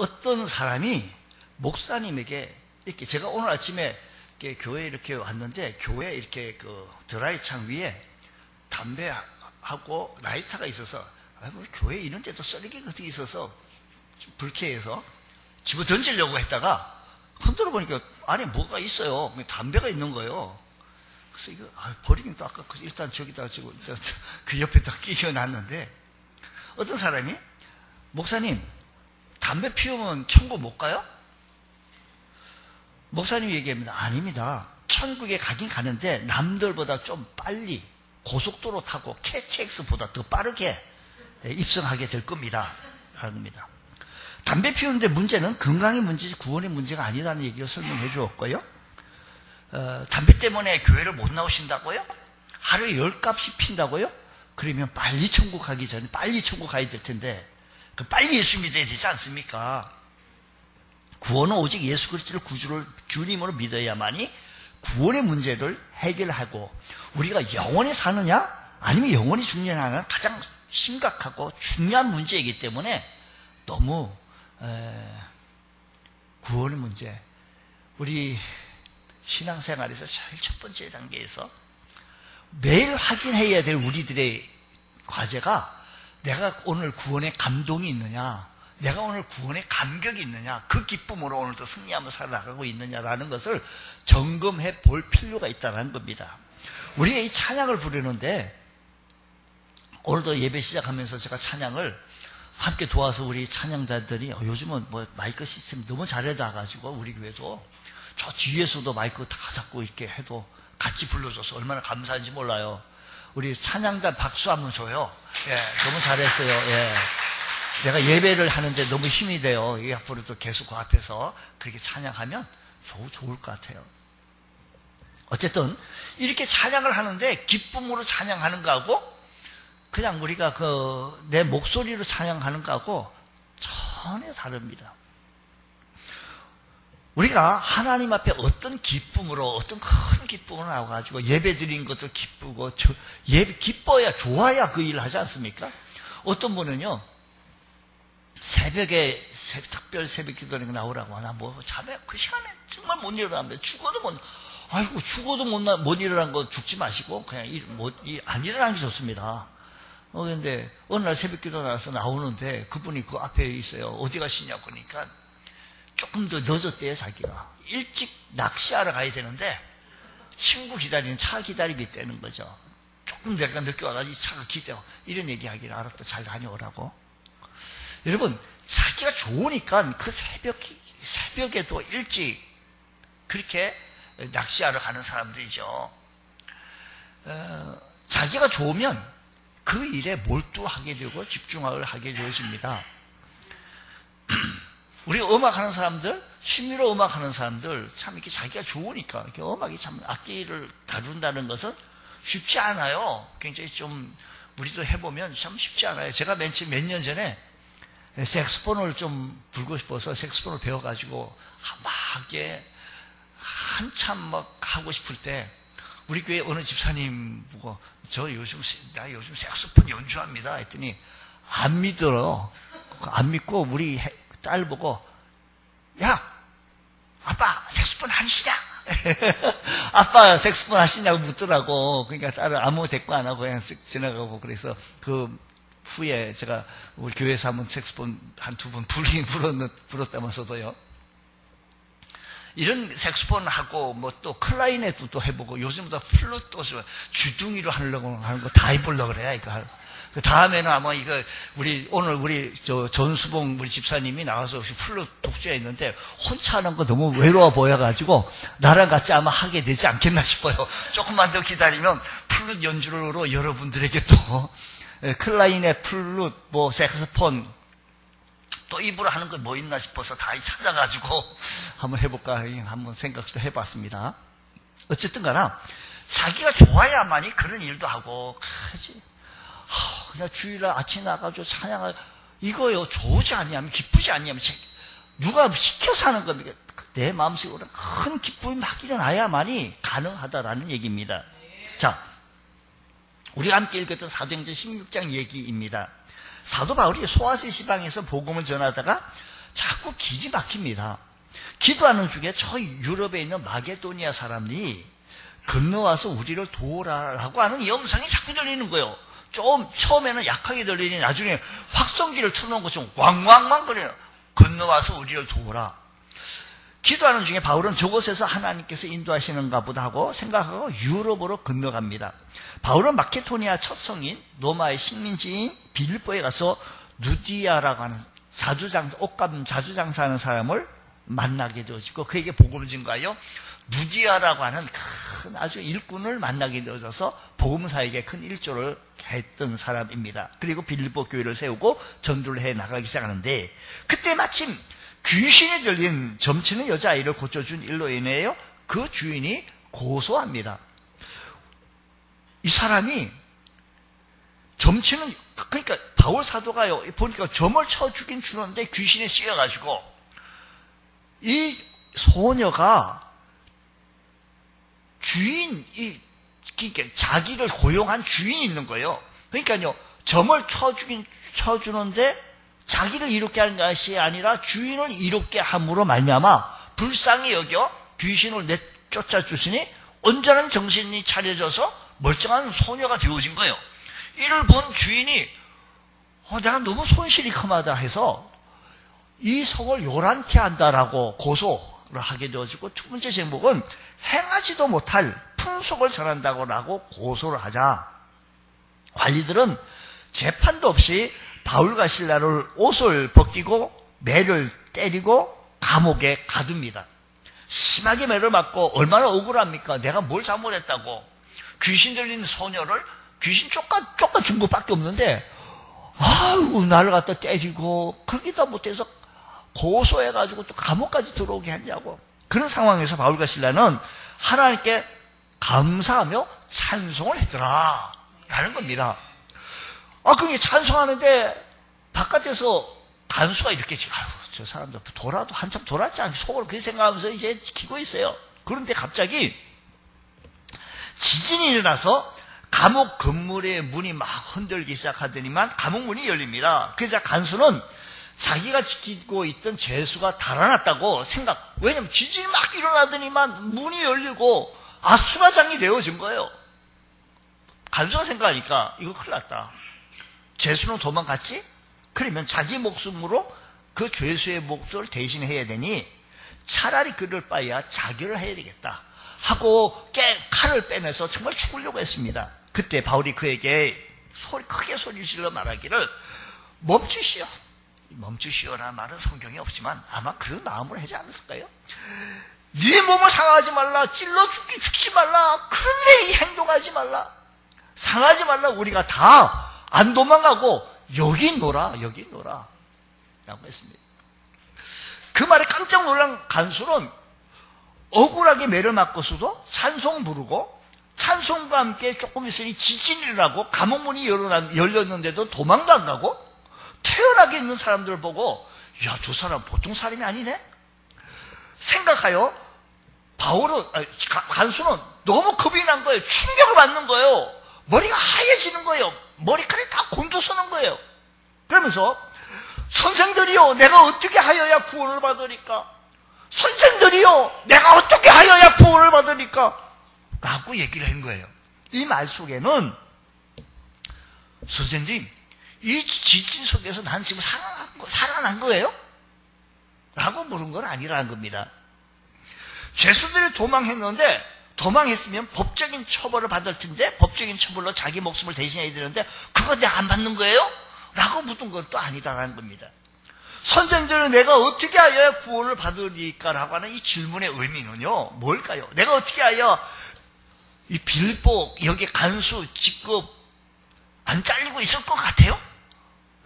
어떤 사람이 목사님에게 이렇게 제가 오늘 아침에 이렇게 교회에 이렇게 왔는데 교회에 이렇게 그 드라이 창 위에 담배하고 라이터가 있어서 뭐 교회 이런 데도 쓰레기 같은 게 있어서 불쾌해서 집어 던지려고 했다가 흔들어 보니까 안에 뭐가 있어요. 담배가 있는 거예요. 그래서 이거 버리긴 또 아까 일단 저기다가 지금 그 옆에다 끼워놨는데 어떤 사람이 목사님 담배 피우면 천국 못 가요? 목사님이 얘기합니다. 아닙니다. 천국에 가긴 가는데 남들보다 좀 빨리 고속도로 타고 KTX보다 더 빠르게 입성하게 될 겁니다. 하는 겁니다. 담배 피우는데 문제는 건강의 문제지 구원의 문제가 아니라는 얘기를 설명해 주었고요. 담배 때문에 교회를 못 나오신다고요? 하루에 10값씩 핀다고요? 그러면 빨리 천국 가기 전에 빨리 천국 가야 될 텐데 빨리 예수 믿어야 되지 않습니까? 구원은 오직 예수 그리스도를 구주를 주님으로 믿어야만이 구원의 문제를 해결하고 우리가 영원히 사느냐 아니면 영원히 죽느냐는 가장 심각하고 중요한 문제이기 때문에 너무 구원의 문제 우리 신앙생활에서 제일 첫 번째 단계에서 매일 확인해야 될 우리들의 과제가 내가 오늘 구원의 감동이 있느냐 내가 오늘 구원의 감격이 있느냐 그 기쁨으로 오늘도 승리하며 살아가고 있느냐라는 것을 점검해 볼 필요가 있다는 겁니다. 우리가 이 찬양을 부르는데 오늘도 예배 시작하면서 제가 찬양을 함께 도와서 우리 찬양자들이 요즘은 뭐 마이크 시스템이 너무 잘해놔가지고 우리 교회도 저 뒤에서도 마이크 다 잡고 이렇게 해도 같이 불러줘서 얼마나 감사한지 몰라요. 우리 찬양자 박수 한번 줘요. 예, 너무 잘했어요. 예. 내가 예배를 하는데 너무 힘이 돼요. 이 앞으로도 계속 그 앞에서 그렇게 찬양하면 좋을 것 같아요. 어쨌든 이렇게 찬양을 하는데 기쁨으로 찬양하는 거하고 그냥 우리가 내 목소리로 찬양하는 거하고 전혀 다릅니다. 우리가 하나님 앞에 어떤 기쁨으로 어떤 큰 기쁨을 나와가지고 예배 드린 것도 기쁘고 기뻐야 좋아야 그 일을 하지 않습니까? 어떤 분은요 새벽에 특별 새벽 기도에 나오라고 하나 뭐 자매 그 시간에 정말 못 일어나면 죽어도 못 일어난 거 죽지 마시고 그냥 안 일어나는 게 좋습니다. 근데 어느 날 새벽 기도 나와서 나오는데 그분이 그 앞에 있어요. 어디 가시냐고 그러니까 조금 더 늦었대요. 자기가 일찍 낚시하러 가야 되는데 친구 기다리는 차 기다리고 있다는 거죠. 조금 내가 늦게 와가지고 이 차가 기대요. 이런 얘기하기를 알았다. 잘 다녀오라고. 여러분 자기가 좋으니까 그 새벽에도 일찍 그렇게 낚시하러 가는 사람들이죠. 자기가 좋으면 그 일에 몰두하게 되고 집중을 하게 되어집니다. 우리 음악하는 사람들, 취미로 음악하는 사람들 참 이렇게 자기가 좋으니까 이렇게 음악이 참 악기를 다룬다는 것은 쉽지 않아요. 굉장히 좀 우리도 해보면 참 쉽지 않아요. 제가 몇 년 전에 색소폰을 좀 불고 싶어서 색소폰을 배워가지고 막 이렇게 한참 막 하고 싶을 때 우리 교회 어느 집사님 보고 나 요즘 색소폰 연주합니다 했더니 안 믿어요. 안 믿고 우리 딸 보고 야 아빠 색소폰 하시냐? 아빠 색소폰 하시냐고 묻더라고. 그러니까 딸은 아무 대꾸 안 하고 그냥 쓱 지나가고 그래서 그 후에 제가 우리 교회에서 한번 색소폰 한 두 번 불었다면서도요. 이런 색소폰하고 뭐 또 클라리넷도 또 해보고 요즘부터 플룻도 주둥이로 하려고 하는 거 다 해보려고 그래요. 이거 그 다음에는 아마 이거 오늘 우리 전수봉 우리 집사님이 나와서 플룻 독주했는데 혼자 하는 거 너무 외로워 보여가지고 나랑 같이 아마 하게 되지 않겠나 싶어요. 조금만 더 기다리면 플룻 연주로 여러분들에게 또 클라리넷, 플룻, 뭐 색소폰 또 입으로 하는 거 뭐 있나 싶어서 다 찾아가지고 한번 해볼까 한번 생각도 해봤습니다. 어쨌든 가나 자기가 좋아야만이 그런 일도 하고 그러지. 그냥 주일날 아침에 나가서 찬양을 이거요 좋지 않냐면 기쁘지 않냐면 누가 시켜서 하는 겁니까? 내 마음속으로 큰 기쁨이 막 일어나야만이 가능하다라는 얘기입니다. 자, 우리가 함께 읽었던 사도행전 16장 얘기입니다. 사도 바울이 소아시 시방에서 복음을 전하다가 자꾸 길이 막힙니다. 기도하는 중에 저 유럽에 있는 마게도니아 사람이 건너와서 우리를 도우라라고 하는 이 음성이 자꾸 들리는 거예요. 좀 처음에는 약하게 들리니 나중에 확성기를 틀어놓은 것처럼 왕왕왕 거려요. 건너와서 우리를 도우라. 기도하는 중에 바울은 저곳에서 하나님께서 인도하시는가 보다 하고 생각하고 유럽으로 건너갑니다. 바울은 마케도니아 첫 성인 로마의 식민지인 빌립보에 가서 누디아라고 하는 옷감 자주장사하는 사람을 만나게 되어지고 그에게 복음을 전가하여 누디아라고 하는 큰 아주 일꾼을 만나게 되어져서 복음사에게 큰 일조를 했던 사람입니다. 그리고 빌립보 교회를 세우고 전도를 해 나가기 시작하는데 그때 마침 귀신이 들린 점치는 여자아이를 고쳐준 일로 인해요 그 주인이 고소합니다. 이 사람이 점치는 그러니까 바울 사도가요 보니까 점을 쳐 죽인 주는데 귀신에 씌여가지고 이 소녀가 자기를 고용한 주인이 있는 거예요. 그러니까요 점을 쳐주는데 자기를 이롭게 하는 것이 아니라 주인을 이롭게 함으로 말미암아 불쌍히 여겨 귀신을 내쫓아 주시니 온전한 정신이 차려져서 멀쩡한 소녀가 되어진 거예요. 이를 본 주인이 내가 너무 손실이 큼하다 해서 이 성을 요란케 한다라고 고소를 하게 되어지고 두 번째 제목은 행하지도 못할 풍속을 전한다고 고소를 하자 관리들은 재판도 없이 바울과 실라를 옷을 벗기고 매를 때리고 감옥에 가둡니다. 심하게 매를 맞고 얼마나 억울합니까? 내가 뭘 잘못했다고 귀신 들린 소녀를 귀신 쫓아 준 것밖에 없는데 아이고 나를 갖다 때리고 거기다 못해서 고소해가지고 또 감옥까지 들어오게 했냐고. 그런 상황에서 바울과 실라는 하나님께 감사하며 찬송을 했더라 라는 겁니다. 그게 찬송하는데 바깥에서 간수가 이렇게 저 사람들 돌아도 한참 돌았지 않게 속으로 그렇게 생각하면서 이제 지키고 있어요. 그런데 갑자기 지진이 일어나서 감옥 건물의 문이 막 흔들기 시작하더니만 감옥 문이 열립니다. 그래서 간수는 자기가 지키고 있던 죄수가 달아났다고 왜냐면 지진이 막 일어나더니만 문이 열리고 아수라장이 되어진 거예요. 간수가 생각하니까 이거 큰일 났다. 죄수는 도망갔지? 그러면 자기 목숨으로 그 죄수의 몫을 대신해야 되니 차라리 그럴 바에야 자결을 해야 되겠다 하고 칼을 빼내서 정말 죽으려고 했습니다. 그때 바울이 그에게 크게 소리 질러 말하기를 멈추시오라는 말은 성경에 없지만 아마 그런 마음으로 하지 않았을까요? 네 몸을 상하지 말라, 찔러 죽지 말라, 그런 행동하지 말라, 상하지 말라. 우리가 다 안 도망가고 여기 놀아 라고 했습니다. 그 말에 깜짝 놀란 간수는 억울하게 매를 맞고서도 찬송 부르고 찬송과 함께 조금 있으니 지진이라고 감옥문이 열렸는데도 도망도 안 가고 태연하게 있는 사람들 보고 저 사람 보통 사람이 아니네 생각하여 간수는 너무 겁이 난 거예요. 충격을 받는 거예요. 머리가 하얘지는 거예요. 머리카락이 다 곤두서는 거예요. 그러면서 선생들이요 내가 어떻게 하여야 구원을 받으니까 선생들이요 내가 어떻게 하여야 구원을 받으니까 라고 얘기를 한 거예요. 이 말 속에는 선생님 이 지진 속에서 난 지금 살아난 거예요? 라고 물은 건 아니라는 겁니다. 죄수들이 도망했으면 법적인 처벌을 받을 텐데 법적인 처벌로 자기 목숨을 대신해야 되는데 그거 내가 안 받는 거예요? 라고 묻은 건 또 아니다라는 겁니다. 선생들은 내가 어떻게 하여야 구원을 받으리까? 라고 하는 이 질문의 의미는요 뭘까요? 내가 어떻게 하여 이 빌립보 여기 간수 직급 안 잘리고 있을 것 같아요?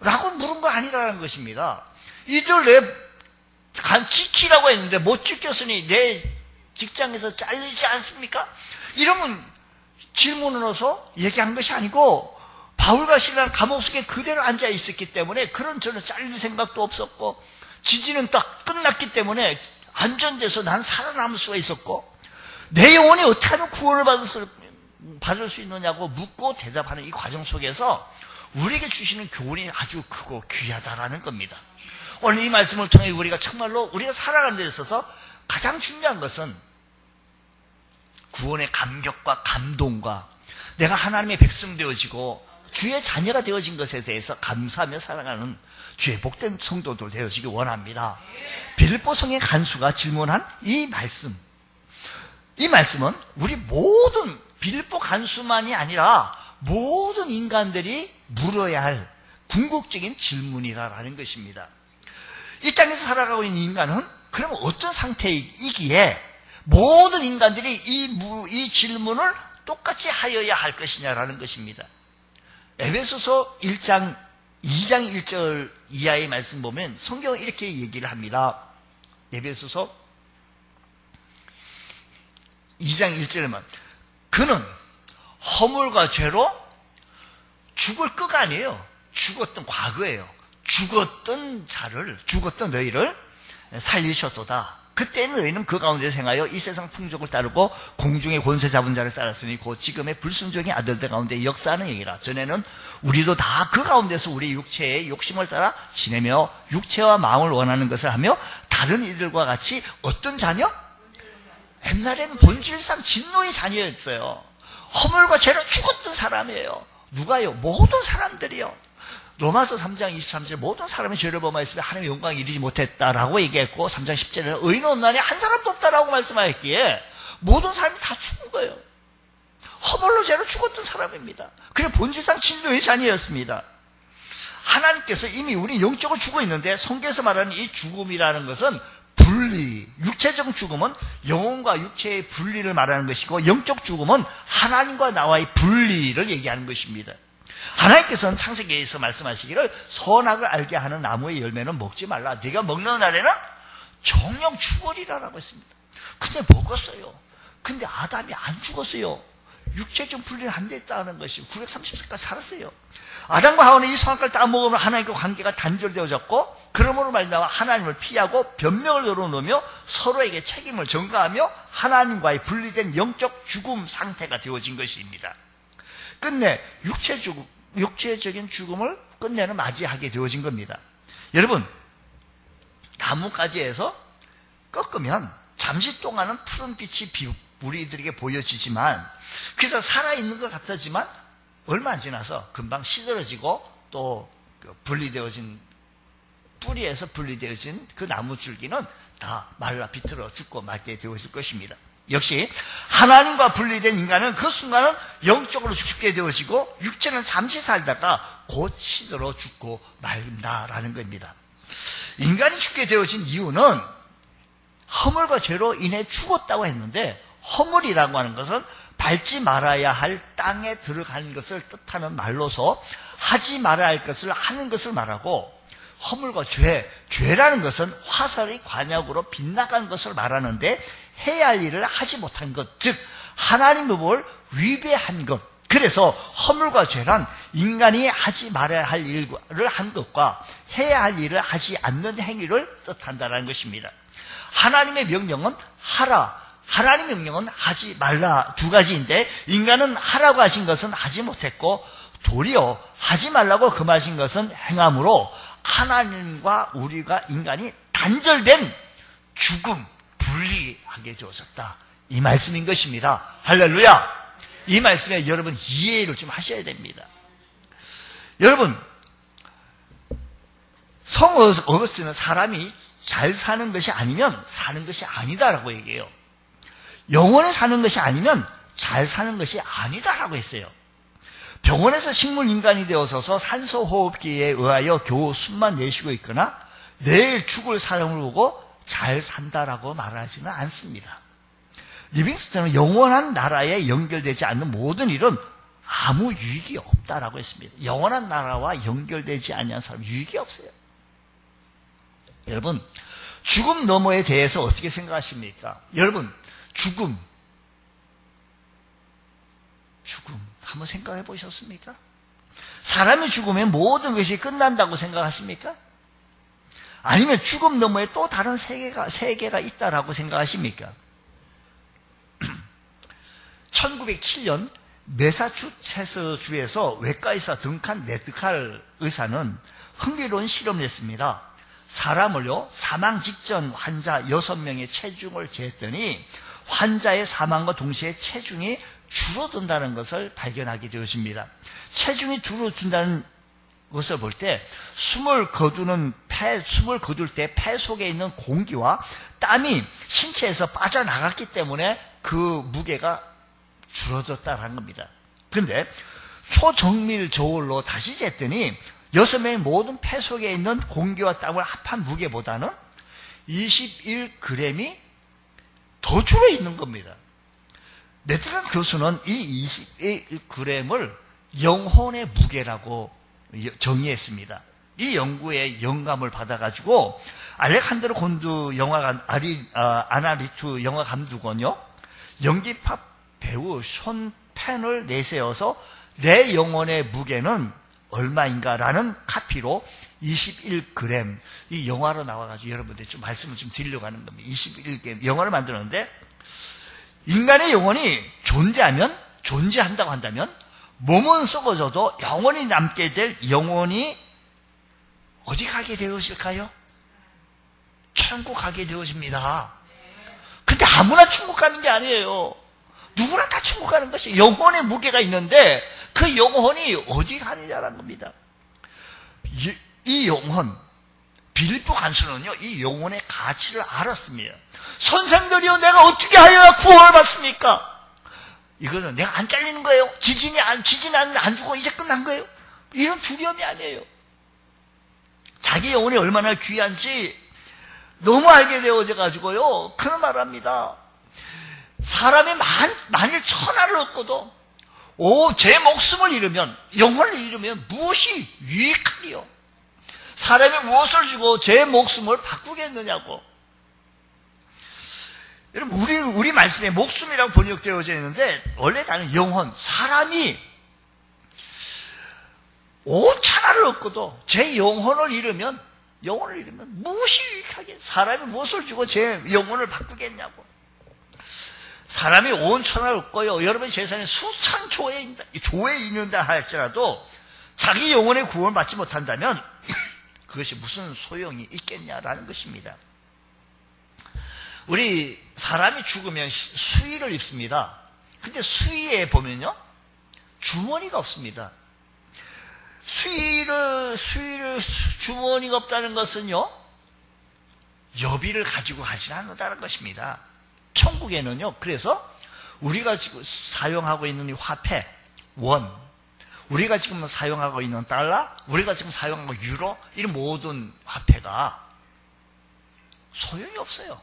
라고 물은 거 아니라는 것입니다. 이들 내 지키라고 했는데 못 지켰으니 내 직장에서 잘리지 않습니까? 이러면 질문을 넣어서 얘기한 것이 아니고 바울과 실라는 감옥 속에 그대로 앉아 있었기 때문에 그런 저는 잘릴 생각도 없었고 지진은 딱 끝났기 때문에 안전돼서 난 살아남을 수가 있었고 내 영혼이 어떻게 하면 구원을 받을 수 있느냐고 묻고 대답하는 이 과정 속에서 우리에게 주시는 교훈이 아주 크고 귀하다라는 겁니다. 오늘 이 말씀을 통해 우리가 정말로 우리가 살아가는 데 있어서 가장 중요한 것은 구원의 감격과 감동과 내가 하나님의 백성 되어지고 주의 자녀가 되어진 것에 대해서 감사하며 살아가는 주의 복된 성도들 되어지기 원합니다. 빌립보 성의 간수가 질문한 이 말씀은 우리 모든 빌립보 간수만이 아니라 모든 인간들이 물어야 할 궁극적인 질문이라는 것입니다. 이 땅에서 살아가고 있는 인간은 그러면 어떤 상태이기에 모든 인간들이 이 질문을 똑같이 하여야 할 것이냐라는 것입니다. 에베소서 1장 2장 1절 이하의 말씀 보면 성경은 이렇게 얘기를 합니다. 에베소서 2장 1절에 보면 그는 허물과 죄로 죽을 끄가 아니에요. 죽었던 과거예요. 죽었던 너희를 살리셨도다. 그때 너희는 그 가운데서 행하여 이 세상 풍족을 따르고 공중의 권세 잡은 자를 따랐으니 곧 지금의 불순종의 아들들 가운데 역사하는 얘기라. 전에는 우리도 다 그 가운데서 우리 육체의 욕심을 따라 지내며 육체와 마음을 원하는 것을 하며 다른 이들과 같이 어떤 자녀? 옛날에는 본질상 진노의 자녀였어요. 허물과 죄로 죽었던 사람이에요. 누가요? 모든 사람들이요. 로마서 3장 23절 모든 사람이 죄를 범하였으며 하나님의 영광에 이르지 못했다라고 얘기했고 3장 10절에는 의인 없나니 한 사람도 없다라고 말씀하였기에 모든 사람이 다 죽은 거예요. 허물로 죄로 죽었던 사람입니다. 그래 본질상 진노의 자녀였습니다. 하나님께서 이미 우리 영적으로 죽어 있는데 성경에서 말하는 이 죽음이라는 것은 분리, 육체적 죽음은 영혼과 육체의 분리를 말하는 것이고 영적 죽음은 하나님과 나와의 분리를 얘기하는 것입니다. 하나님께서는 창세기에서 말씀하시기를 선악을 알게 하는 나무의 열매는 먹지 말라. 네가 먹는 날에는 정령 죽으리라라고 했습니다. 근데 먹었어요. 근데 아담이 안 죽었어요. 육체적 분리는 안 됐다는 것이 930세까지 살았어요. 아담과 하와는 이 선악과를 다 먹으면 하나님과 관계가 단절되어졌고 그러므로 말미암아 하나님을 피하고 변명을 열어놓으며 서로에게 책임을 전가하며 하나님과의 분리된 영적 죽음 상태가 되어진 것입니다. 끝내 육체적인 죽음을 끝내는 맞이하게 되어진 겁니다. 여러분, 나뭇가지에서 꺾으면 잠시 동안은 푸른 빛이 우리들에게 보여지지만 그래서 살아있는 것 같았지만 얼마 안 지나서 금방 시들어지고 또 분리되어진 뿌리에서 분리되어진 그 나무 줄기는 다 말라 비틀어 죽고 말게 되어질 것입니다. 역시 하나님과 분리된 인간은 그 순간은 영적으로 죽게 되어지고 육체는 잠시 살다가 곧 시들어 죽고 말린다라는 겁니다. 인간이 죽게 되어진 이유는 허물과 죄로 인해 죽었다고 했는데 허물이라고 하는 것은 밟지 말아야 할 땅에 들어간 것을 뜻하는 말로서 하지 말아야 할 것을 하는 것을 말하고 허물과 죄라는 것은 화살의 관역으로 빗나간 것을 말하는데 해야 할 일을 하지 못한 것, 즉 하나님의 법을 위배한 것. 그래서 허물과 죄란 인간이 하지 말아야 할 일을 한 것과 해야 할 일을 하지 않는 행위를 뜻한다는 것입니다. 하나님의 명령은 하라, 하나님의 명령은 하지 말라 두 가지인데 인간은 하라고 하신 것은 하지 못했고 도리어 하지 말라고 금하신 것은 행함으로 하나님과 우리가 인간이 단절된 죽음, 분리하게 주어졌다. 이 말씀인 것입니다. 할렐루야! 이 말씀에 여러분 이해를 좀 하셔야 됩니다. 여러분, 성 어거스틴은 사람이 잘 사는 것이 아니면 사는 것이 아니다라고 얘기해요. 영원히 사는 것이 아니면 잘 사는 것이 아니다라고 했어요. 병원에서 식물인간이 되어서서 산소호흡기에 의하여 겨우 숨만 내쉬고 있거나 내일 죽을 사람을 보고 잘 산다라고 말하지는 않습니다. 리빙스턴은 영원한 나라에 연결되지 않는 모든 일은 아무 유익이 없다라고 했습니다. 영원한 나라와 연결되지 않는 사람 유익이 없어요. 여러분, 죽음 너머에 대해서 어떻게 생각하십니까? 여러분, 죽음 한번 생각해 보셨습니까? 사람이 죽으면 모든 것이 끝난다고 생각하십니까? 아니면 죽음 너머에 또 다른 세계가 있다라고 생각하십니까? 1907년 매사추세츠주에서 외과의사 duncan 레드칼 의사는 흥미로운 실험을 했습니다. 사람을요, 사망 직전 환자 6명의 체중을 재했더니 환자의 사망과 동시에 체중이 줄어든다는 것을 발견하게 되어집니다. 체중이 줄어든다는 것을 볼 때 숨을 거둘 때 폐 속에 있는 공기와 땀이 신체에서 빠져나갔기 때문에 그 무게가 줄어졌다는 겁니다. 그런데 초정밀 저울로 다시 쟀더니 6명의 모든 폐 속에 있는 공기와 땀을 합한 무게보다는 21g이 더 줄어 있는 겁니다. 네트란 교수는 이 21g을 영혼의 무게라고 정의했습니다. 이 연구에 영감을 받아가지고 알렉한드로 곤드 아나리투 영화 감독은요, 연기파 배우 션 펜을 내세워서 내 영혼의 무게는 얼마인가라는 카피로 21g, 이 영화로 나와가지고 여러분들 좀 말씀을 좀 드리려고 하는 겁니다. 21g 영화를 만들었는데, 인간의 영혼이 존재한다고 한다면 몸은 썩어져도 영원히 남게 될 영혼이 어디 가게 되어질까요? 천국 가게 되어집니다. 근데 아무나 천국 가는 게 아니에요. 누구나 다 천국 가는 것이 영혼의 무게가 있는데 그 영혼이 어디 가느냐라는 겁니다. 이 영혼, 빌립보 간수는요, 이 영혼의 가치를 알았습니다. 선생들이요, 내가 어떻게 하여야 구원을 받습니까? 이거는 내가 안 잘리는 거예요. 지진이 안 죽어 이제 끝난 거예요. 이런 두려움이 아니에요. 자기 영혼이 얼마나 귀한지 너무 알게 되어져 가지고요, 그런 말을 합니다. 사람이 만일 천하를 얻고도 제 목숨을 잃으면, 영혼을 잃으면 무엇이 유익하리요? 사람이 무엇을 주고 제 목숨을 바꾸겠느냐고. 여러분, 우리 말씀에 목숨이라고 번역되어져 있는데, 원래 다른 영혼, 사람이 온 천하를 얻고도 제 영혼을 잃으면 무엇이 유익하게, 사람이 무엇을 주고 제 영혼을 바꾸겠냐고. 사람이 온 천하를 얻고요, 여러분 세상에 수천 조에 있는다 할지라도 자기 영혼의 구원을 받지 못한다면 그것이 무슨 소용이 있겠냐라는 것입니다. 우리 사람이 죽으면 수의를 입습니다. 근데 수의에 보면요, 주머니가 없습니다. 주머니가 없다는 것은요, 여비를 가지고 가지 않는다는 것입니다. 천국에는요, 그래서 우리가 지금 사용하고 있는 이 화폐, 원, 우리가 지금 사용하고 있는 달러, 우리가 지금 사용하고 유로, 이런 모든 화폐가 소용이 없어요.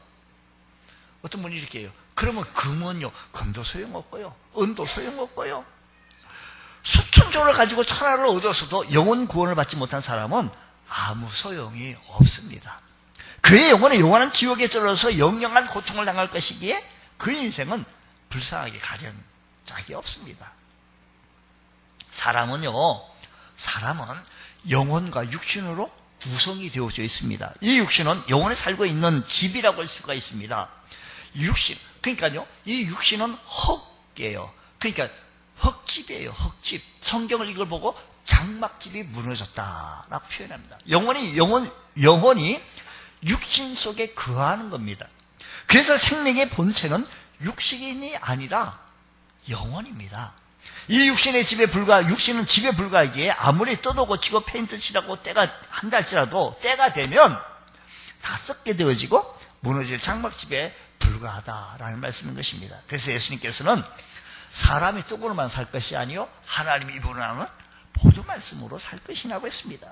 어떤 분이 이렇게 해요. 그러면 금은요, 금도 소용없고요, 은도 소용없고요. 수천조를 가지고 천하를 얻어서도 영혼 구원을 받지 못한 사람은 아무 소용이 없습니다. 그의 영혼은 영원한 지옥에 떨어져서 영영한 고통을 당할 것이기에 그 인생은 불쌍하게 가련 짝이 없습니다. 사람은 영혼과 육신으로 구성이 되어져 있습니다. 이 육신은 영혼에 살고 있는 집이라고 할 수가 있습니다. 그러니까요, 이 육신은 흙이에요. 그러니까 흙집이에요, 흙집. 성경을 이걸 보고 장막집이 무너졌다라고 표현합니다. 영혼이 육신 속에 거하는 겁니다. 그래서 생명의 본체는 육신이 아니라 영혼입니다. 이 육신은 집에 불과하기에 아무리 뜯어 고치고 페인트 칠하고 때가 한달지라도 때가 되면 다 썩게 되어지고 무너질 장막집에 불과하다라는 말씀인 것입니다. 그래서 예수님께서는 사람이 떡으로만 살 것이 아니요 하나님이 입으로는 모든 말씀으로 살 것이라고 했습니다.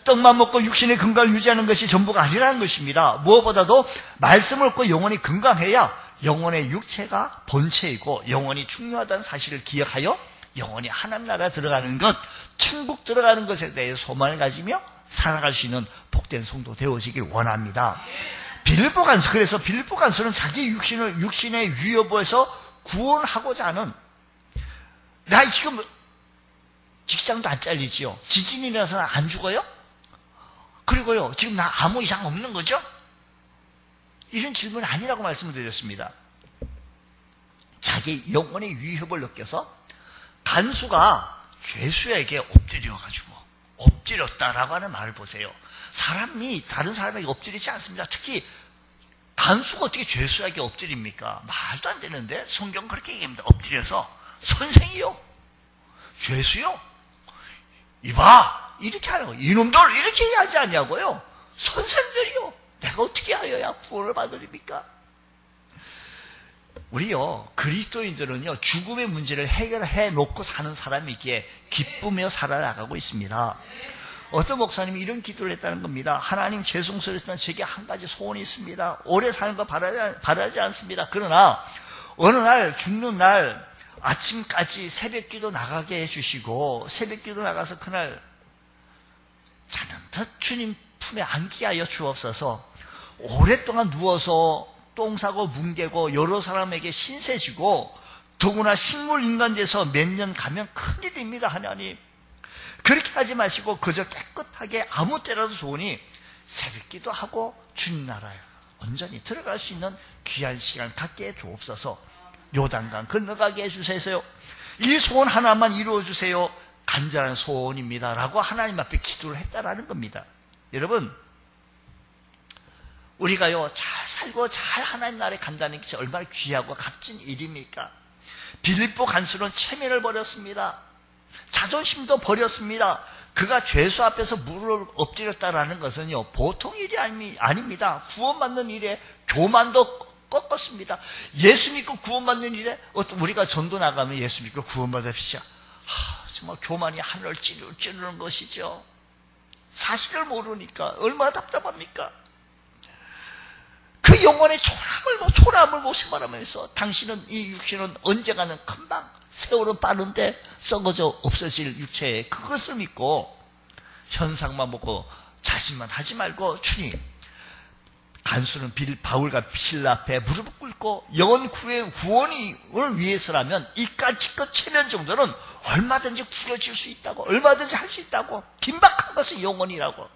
떡만 먹고 육신의 건강을 유지하는 것이 전부가 아니라는 것입니다. 무엇보다도 말씀을 얻고 영혼이 건강해야 영혼의 육체가 본체이고 영혼이 중요하다는 사실을 기억하여 영혼이 하나님 나라 들어가는 것, 천국 들어가는 것에 대해 소망을 가지며 살아갈 수 있는 복된 성도 되어지길 원합니다. 그래서 빌립보 간수는 자기 육신의 위협에서 구원하고자 하는, 나 지금 직장도 안 잘리지요. 지진이 일어나서는 안 죽어요? 그리고요, 지금 나 아무 이상 없는 거죠? 이런 질문은 아니라고 말씀을 드렸습니다. 자기 영혼의 위협을 느껴서 간수가 죄수에게 엎드렸다라고 하는 말을 보세요. 사람이 다른 사람에게 엎드리지 않습니다. 특히 간수가 어떻게 죄수에게 엎드립니까? 말도 안 되는데 성경 그렇게 얘기합니다. 엎드려서 선생이요, 죄수요, 이봐 이렇게 하는 거예요. 이놈들 이렇게 얘기하지 않냐고요. 선생들이요, 내가 어떻게 하여야 구원을 받으립니까? 우리요, 그리스도인들은요, 죽음의 문제를 해결해 놓고 사는 사람이기에 기쁘며 살아나가고 있습니다. 어떤 목사님이 이런 기도를 했다는 겁니다. 하나님, 죄송스럽지만 제게 한 가지 소원이 있습니다. 오래 사는 거 바라지 않습니다. 그러나 어느 날 죽는 날 아침까지 새벽기도 나가게 해주시고, 새벽기도 나가서 그날 자는듯 주님 품에 안기게 하여 주옵소서. 오랫동안 누워서 똥 싸고 뭉개고 여러 사람에게 신세지고 더구나 식물인간 돼서 몇 년 가면 큰일입니다. 하나님, 그렇게 하지 마시고 그저 깨끗하게 아무 때라도 좋으니 새벽기도 하고 주님 나라에 온전히 들어갈 수 있는 귀한 시간 갖게 해 주옵소서. 요단강 건너가게 해주세요. 이 소원 하나만 이루어주세요. 간절한 소원입니다 라고 하나님 앞에 기도를 했다라는 겁니다. 여러분, 우리가요, 잘 살고 잘 하나님 나라에 간다는 것이 얼마나 귀하고 값진 일입니까? 빌립보 간수는 체면을 버렸습니다. 자존심도 버렸습니다. 그가 죄수 앞에서 무릎을 엎드렸다라는 것은요, 보통 일이 아닙니다. 구원받는 일에 교만도 꺾었습니다. 예수 믿고 구원받는 일에, 우리가 전도 나가면 예수 믿고 구원받읍시다. 정말 교만이 하늘을 찌르는 것이죠. 사실을 모르니까 얼마나 답답합니까? 그 영혼의 초라함을 모습하면서 당신은, 이 육신은 언젠가는 금방, 세월은 빠른데 썩어져 없어질 육체에 그것을 믿고 현상만 보고 자신만 하지 말고, 주님, 간수는 바울과 실라 앞에 무릎을 꿇고 영혼 구원을 위해서라면 이까짓 체면 정도는 얼마든지 구려질 수 있다고, 얼마든지 할 수 있다고, 긴박한 것은 영혼이라고.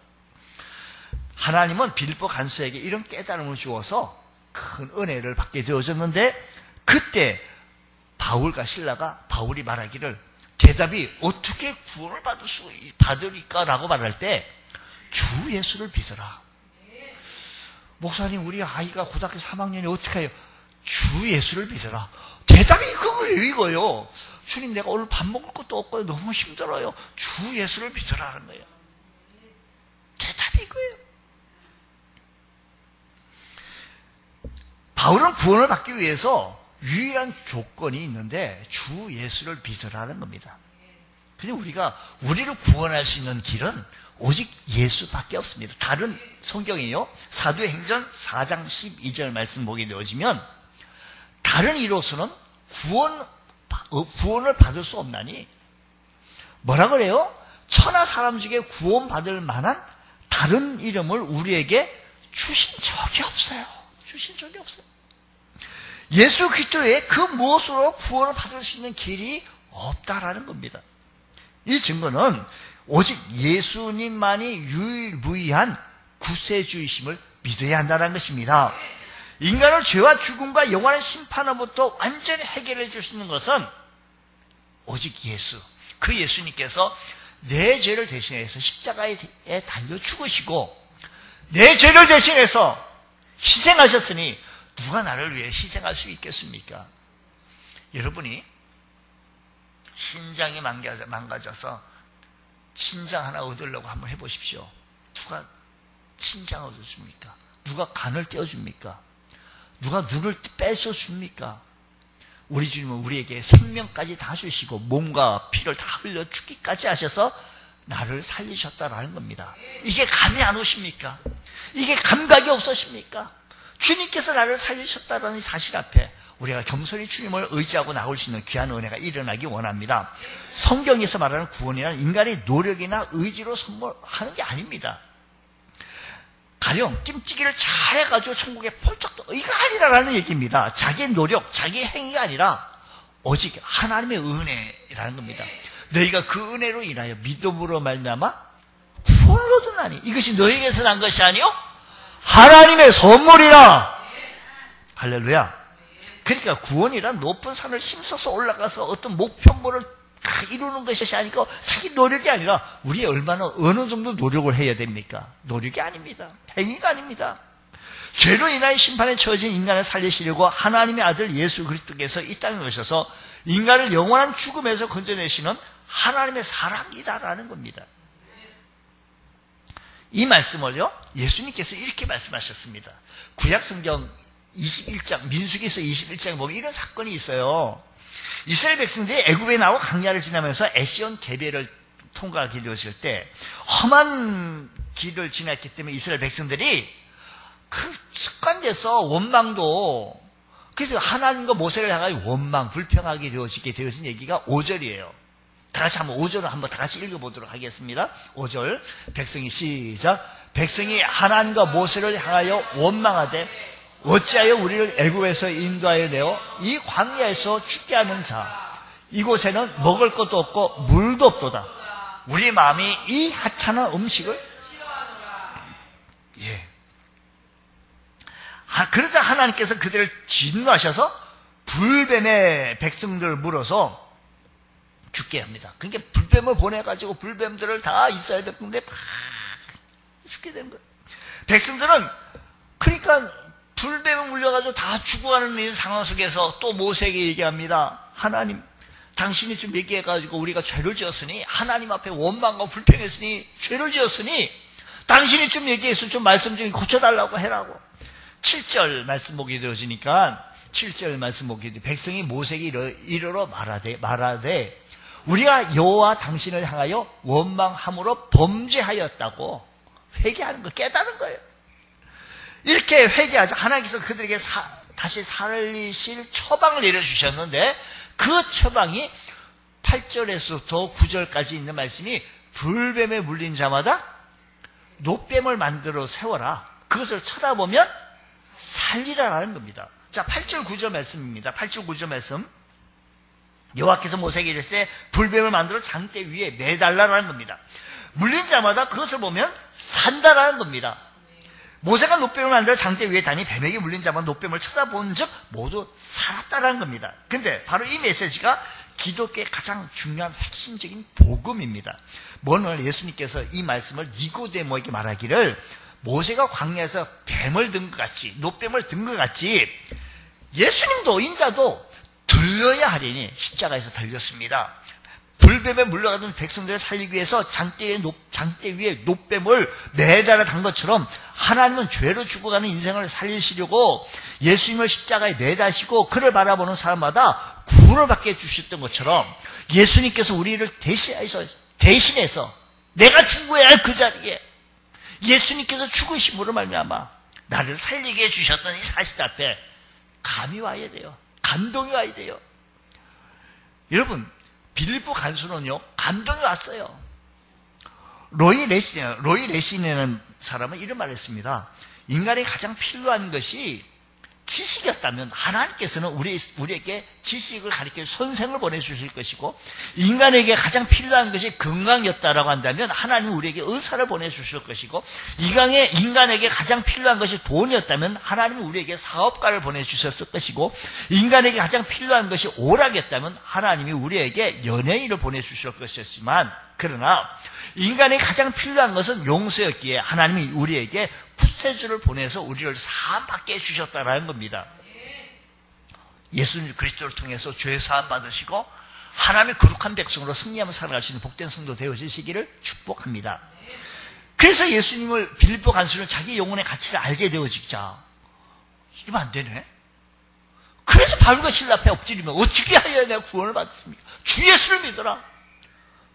하나님은 빌립보 간수에게 이런 깨달음을 주어서 큰 은혜를 받게 되어졌는데, 그때 바울과 실라가 바울이 말하기를, 대답이 어떻게 구원을 받으리까라고 말할 때 주 예수를 믿어라. 목사님, 우리 아이가 고등학교 3학년이 어떻게 해요? 주 예수를 믿어라. 대답이 그거예요, 이거요. 주님, 내가 오늘 밥 먹을 것도 없고요, 너무 힘들어요. 주 예수를 믿어라는 거예요. 대답이 이거예요. 바울은 구원을 받기 위해서 유일한 조건이 있는데 주 예수를 믿으라는 겁니다. 근데 우리를 구원할 수 있는 길은 오직 예수밖에 없습니다. 다른 성경이요, 사도행전 4장 12절 말씀 보게 되어지면, 다른 이로서는 구원을 받을 수 없나니, 뭐라 그래요? 천하 사람 중에 구원받을 만한 다른 이름을 우리에게 주신 적이 없어요. 주신 적이 없어요. 예수 그리스도 외에 그 무엇으로 구원을 받을 수 있는 길이 없다라는 겁니다. 이 증거는 오직 예수님만이 유일무이한 구세주이심을 믿어야 한다는 것입니다. 인간을 죄와 죽음과 영원한 심판으로부터 완전히 해결해 주시는 것은 오직 예수, 그 예수님께서 내 죄를 대신해서 십자가에 달려 죽으시고 내 죄를 대신해서 희생하셨으니 누가 나를 위해 희생할 수 있겠습니까? 여러분이 신장이 망가져서 신장 하나 얻으려고 한번 해보십시오. 누가 신장 얻어줍니까? 누가 간을 떼어줍니까? 누가 눈을 뺏어줍니까? 우리 주님은 우리에게 생명까지 다 주시고 몸과 피를 다 흘려 죽기까지 하셔서 나를 살리셨다라는 겁니다. 이게 감이 안 오십니까? 이게 감각이 없으십니까? 주님께서 나를 살리셨다는 사실 앞에 우리가 겸손히 주님을 의지하고 나올 수 있는 귀한 은혜가 일어나기 원합니다. 성경에서 말하는 구원이란 인간의 노력이나 의지로 선물하는 게 아닙니다. 가령 찜찌개를 잘해가지고 천국에 펄쩍 이거 아니라는 얘기입니다. 자기의 노력, 자기의 행위가 아니라 오직 하나님의 은혜라는 겁니다. 너희가 그 은혜로 인하여 믿음으로 말미암아 구원을 얻으나니 이것이 너희에게서 난 것이 아니요 하나님의 선물이라. 할렐루야. 그러니까 구원이란 높은 산을 힘써서 올라가서 어떤 목표물을 이루는 것이 아니고 자기 노력이 아니라 우리 얼마나 어느 정도 노력을 해야 됩니까? 노력이 아닙니다. 행위가 아닙니다. 죄로 인하여 심판에 처해진 인간을 살리시려고 하나님의 아들 예수 그리스도께서 이 땅에 오셔서 인간을 영원한 죽음에서 건져내시는 하나님의 사랑이다라는 겁니다. 이 말씀을요, 예수님께서 이렇게 말씀하셨습니다. 구약성경 21장, 민수기서 21장에 보면 이런 사건이 있어요. 이스라엘 백성들이 애굽에 나와 광야를 지나면서 에시온 게베를 통과하게 되었을 때 험한 길을 지났기 때문에 이스라엘 백성들이 그 습관돼서 원망도, 그래서 하나님과 모세를 향하여 원망, 불평하게 되어진 얘기가 5절이에요. 다 같이 한번 5절을 한번 다 같이 읽어보도록 하겠습니다. 5절, 백성이 시작. 백성이 하나님과 모세를 향하여 원망하되 어찌하여 우리를 애굽에서 인도하여 내어 이 광야에서 죽게 하는 자, 이곳에는 먹을 것도 없고 물도 없도다. 우리 마음이 이 하찮은 음식을 그러자 하나님께서 그들을 진노하셔서 불뱀의 백성들을 물어서 죽게 합니다. 그러니까 불뱀을 보내가지고 불뱀들을 다 이스라엘 백성들이 막 죽게 되는 거예요. 백성들은 그러니까 불뱀에 물려가지고 다 죽어가는 이 상황 속에서 또 모세에게 얘기합니다. 하나님, 당신이 좀 얘기해가지고 우리가 죄를 지었으니, 하나님 앞에 원망과 불평했으니, 죄를 지었으니, 당신이 좀 얘기해서 좀 말씀 좀 고쳐달라고 해라고. 7절 말씀 보게 되어지니까, 7절 말씀 보게 되어 백성이 모세에게 이르러 말하되, 우리가 여호와 당신을 향하여 원망함으로 범죄하였다고 회개하는 거, 깨달은 거예요. 이렇게 회개하자 하나님께서 그들에게 다시 살리실 처방을 내려주셨는데, 그 처방이 8절에서부터 9절까지 있는 말씀이 불뱀에 물린 자마다 놋뱀을 만들어 세워라. 그것을 쳐다보면 살리라라는 겁니다. 자, 8절 9절 말씀입니다. 8절 9절 말씀. 여호와께서 모세에게 이르시되 불뱀을 만들어 장대 위에 매달라라는 겁니다. 물린 자마다 그것을 보면 산다라는 겁니다. 모세가 놋뱀을 만들어 장대 위에 다니 뱀에게 물린 자만 놋뱀을 쳐다본 즉 모두 살았다라는 겁니다. 근데 바로 이 메시지가 기독교의 가장 중요한 핵심적인 복음입니다. 오늘 예수님께서 이 말씀을 니고데모에게 말하기를 모세가 광야에서 뱀을 든 것 같이, 놋뱀을 든 것 같이 예수님도 인자도 들려야 하리니 십자가에서 들렸습니다. 불뱀에 물려가던 백성들을 살리기 위해서 장대 위에 놋뱀을 매달아 단 것처럼 하나님은 죄로 죽어가는 인생을 살리시려고 예수님을 십자가에 매다시고 그를 바라보는 사람마다 구원을 받게 해주셨던 것처럼 예수님께서 우리를 대신해서 내가 죽어야 할 그 자리에 예수님께서 죽으심으로 말미암아 나를 살리게 해주셨던 이 사실 앞에 감이 와야 돼요. 감동이 와야 돼요. 여러분, 빌립보 간수는요, 감동이 왔어요. 로이 레신이라는 사람은 이런 말을 했습니다. 인간에 가장 필요한 것이 지식이었다면 하나님께서는 우리에게 지식을 가르칠 선생을 보내주실 것이고, 인간에게 가장 필요한 것이 건강이었다라고 한다면 하나님은 우리에게 의사를 보내주실 것이고, 인간에게 가장 필요한 것이 돈이었다면 하나님은 우리에게 사업가를 보내주셨을 것이고, 인간에게 가장 필요한 것이 오락이었다면 하나님이 우리에게 연예인을 보내주실 것이었지만, 그러나 인간에게 가장 필요한 것은 용서였기에 하나님이 우리에게 구세주를 보내서 우리를 사함받게 해주셨다라는 겁니다. 예수님 그리스도를 통해서 죄 사함 받으시고 하나님의 거룩한 백성으로 승리하며 살아갈 수 있는 복된 성도 되어지시기를 축복합니다. 그래서 예수님을 빌립보 간수는 자기 영혼의 가치를 알게 되어지자. 이러면 안 되네. 그래서 바울과 실라 앞에 엎드리면 어떻게 하여야 내가 구원을 받습니까? 주 예수를 믿어라.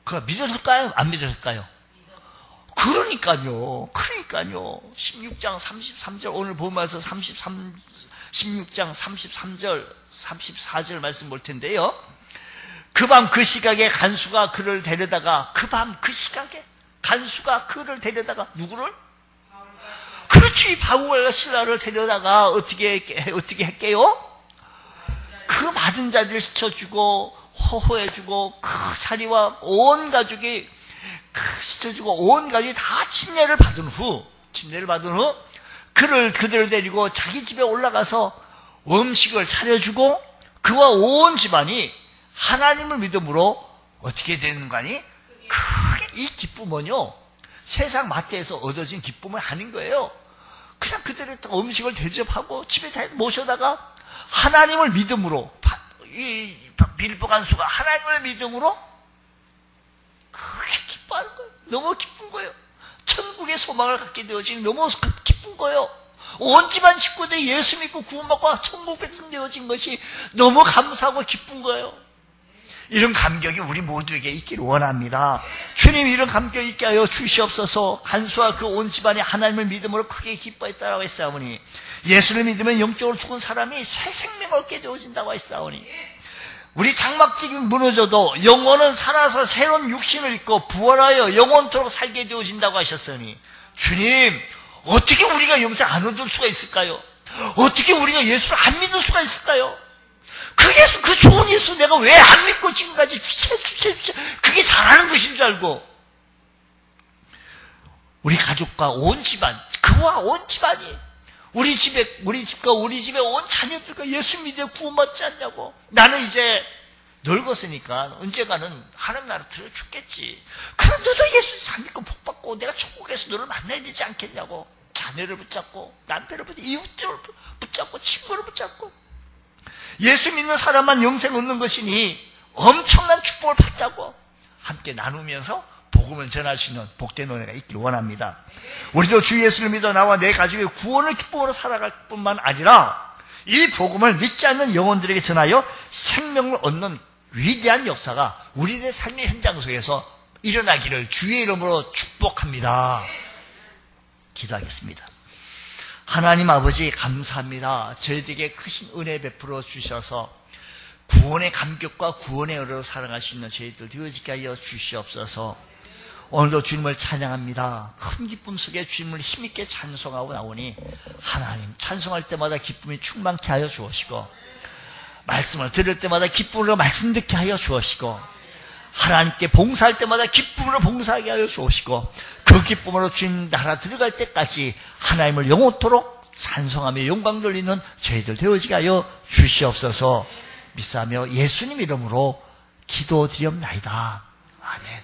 그가 믿었을까요? 안 믿었을까요? 그러니까요. 16장 33절 오늘 보면서 16장 33절 34절 말씀 볼 텐데요. 그 밤 그 시각에 간수가 그를 데려다가 간수가 그를 데려다가 누구를? 그렇지, 바울과 실라를 데려다가 어떻게 했게요? 그 맞은 자리를 씻어주고 호호해주고 그 자리와 온 가족이 씻어주고 온 가족이 다 침례를 받은 후 그들을 데리고 자기 집에 올라가서 음식을 차려주고 그와 온 집안이 하나님을 믿음으로 어떻게 되는 거 아니? 크게 이 기쁨은요, 세상 마트에서 얻어진 기쁨은 아닌 거예요. 그냥 그들의 음식을 대접하고 집에 다 모셔다가 하나님을 믿음으로, 이 빌보 간수가 하나님을 믿음으로 크게 기뻐하는 거예요. 너무 기쁜 거예요. 천국의 소망을 갖게 되어진 너무 기쁜 거예요. 온 집안 식구들이 예수 믿고 구원받고 천국 백성 되어진 것이 너무 감사하고 기쁜 거예요. 이런 감격이 우리 모두에게 있기를 원합니다. 주님 이런 감격 있게 하여 주시옵소서. 간수와 그 온 집안이 하나님을 믿음으로 크게 기뻐했다라고 했사오니, 예수를 믿으면 영적으로 죽은 사람이 새 생명을 얻게 되어진다고 했사오니, 우리 장막집이 무너져도 영혼은 살아서 새로운 육신을 입고 부활하여 영원토록 살게 되어진다고 하셨으니, 주님 어떻게 우리가 영생 안 얻을 수가 있을까요? 어떻게 우리가 예수를 안 믿을 수가 있을까요? 그 예수, 그 좋은 예수 내가 왜 안 믿고 지금까지 주체 그게 잘하는 것인 줄 알고, 우리 가족과 온 집안, 그와 온 집안이 우리 집과 우리 집의 온 자녀들과 예수 믿어 구원받지 않냐고. 나는 이제 늙었으니까 언젠가는 하나님 나라 들어 죽겠지. 그럼 너도 예수 잘 믿고 복 받고 내가 천국에서 너를 만나야 되지 않겠냐고. 자녀를 붙잡고 남편을 붙잡고 이웃을 붙잡고 친구를 붙잡고, 예수 믿는 사람만 영생 얻는 것이니 엄청난 축복을 받자고 함께 나누면서 복음을 전할 수 있는 복된 은혜가 있기를 원합니다. 우리도 주 예수를 믿어 나와 내 가족의 구원을 기쁨으로 살아갈 뿐만 아니라 이 복음을 믿지 않는 영혼들에게 전하여 생명을 얻는 위대한 역사가 우리들의 삶의 현장 속에서 일어나기를 주의 이름으로 축복합니다. 기도하겠습니다. 하나님 아버지 감사합니다. 저희들에게 크신 은혜 베풀어 주셔서 구원의 감격과 구원의 은혜로 살아갈 수 있는 저희들 되어지게 하여 주시옵소서. 오늘도 주님을 찬양합니다. 큰 기쁨 속에 주님을 힘있게 찬송하고 나오니 하나님 찬송할 때마다 기쁨이 충만케 하여 주옵시고, 말씀을 들을 때마다 기쁨으로 말씀 듣게 하여 주옵시고, 하나님께 봉사할 때마다 기쁨으로 봉사하게 하여 주옵시고, 그 기쁨으로 주님 나라 들어갈 때까지 하나님을 영원토록 찬송하며 영광 돌리는 저희들 되어지게 하여 주시옵소서. 믿사며 예수님 이름으로 기도드리옵나이다. 아멘.